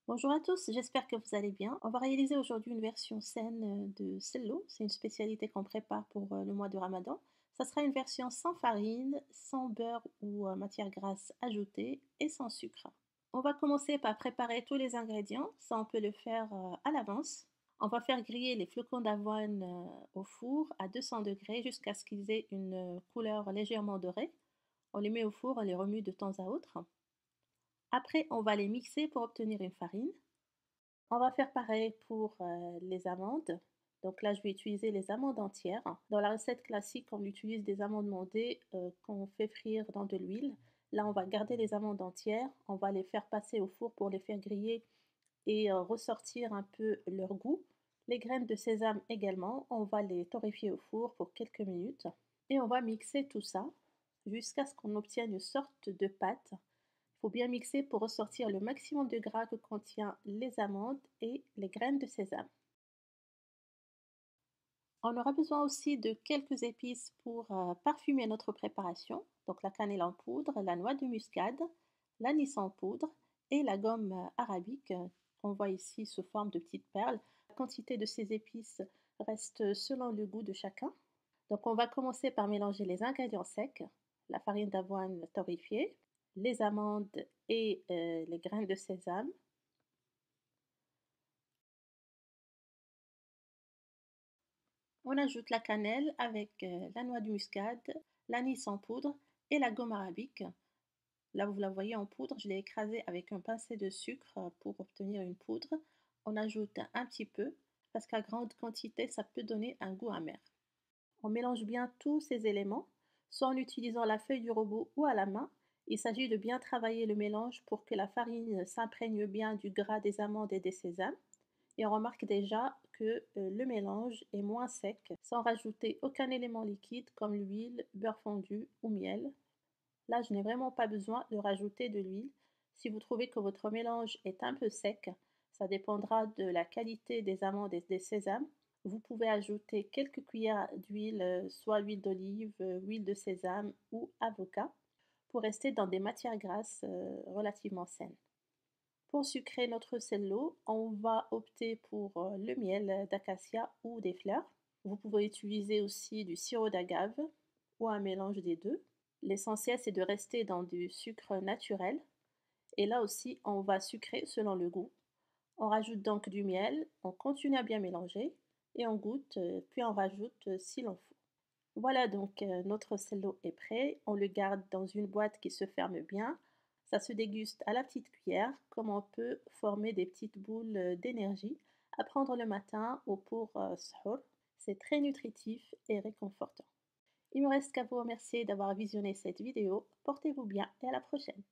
Bonjour à tous, j'espère que vous allez bien. On va réaliser aujourd'hui une version saine de cello. C'est une spécialité qu'on prépare pour le mois de Ramadan. Ça sera une version sans farine, sans beurre ou matière grasse ajoutée et sans sucre. On va commencer par préparer tous les ingrédients. Ça, on peut le faire à l'avance. On va faire griller les flocons d'avoine au four à 200 degrés jusqu'à ce qu'ils aient une couleur légèrement dorée. On les met au four, on les remue de temps à autre. Après, on va les mixer pour obtenir une farine. On va faire pareil pour les amandes. Donc là, je vais utiliser les amandes entières. Dans la recette classique, on utilise des amandes mondées qu'on fait frire dans de l'huile. Là, on va garder les amandes entières. On va les faire passer au four pour les faire griller et ressortir un peu leur goût. Les graines de sésame également, on va les torréfier au four pour quelques minutes. Et on va mixer tout ça jusqu'à ce qu'on obtienne une sorte de pâte. Il faut bien mixer pour ressortir le maximum de gras que contient les amandes et les graines de sésame. On aura besoin aussi de quelques épices pour parfumer notre préparation. Donc la cannelle en poudre, la noix de muscade, l'anis en poudre et la gomme arabique qu'on voit ici sous forme de petites perles. La quantité de ces épices reste selon le goût de chacun. Donc on va commencer par mélanger les ingrédients secs, la farine d'avoine torréfiée, les amandes et les graines de sésame. On ajoute la cannelle avec la noix de muscade, l'anis en poudre et la gomme arabique. Là, vous la voyez en poudre, je l'ai écrasée avec un pincé de sucre pour obtenir une poudre. On ajoute un petit peu parce qu'à grande quantité, ça peut donner un goût amer. On mélange bien tous ces éléments, soit en utilisant la feuille du robot ou à la main. Il s'agit de bien travailler le mélange pour que la farine s'imprègne bien du gras des amandes et des sésames. Et on remarque déjà que le mélange est moins sec, sans rajouter aucun élément liquide comme l'huile, beurre fondu ou miel. Là, je n'ai vraiment pas besoin de rajouter de l'huile. Si vous trouvez que votre mélange est un peu sec, ça dépendra de la qualité des amandes et des sésames. Vous pouvez ajouter quelques cuillères d'huile, soit huile d'olive, huile de sésame ou avocat, pour rester dans des matières grasses relativement saines. Pour sucrer notre sello, on va opter pour le miel d'acacia ou des fleurs. Vous pouvez utiliser aussi du sirop d'agave ou un mélange des deux. L'essentiel, c'est de rester dans du sucre naturel. Et là aussi, on va sucrer selon le goût. On rajoute donc du miel, on continue à bien mélanger et on goûte, puis on rajoute si l'on faut. Voilà donc notre sello est prêt. On le garde dans une boîte qui se ferme bien. Ça se déguste à la petite cuillère, comme on peut former des petites boules d'énergie à prendre le matin ou pour sahur. C'est très nutritif et réconfortant. Il me reste qu'à vous remercier d'avoir visionné cette vidéo. Portez-vous bien et à la prochaine.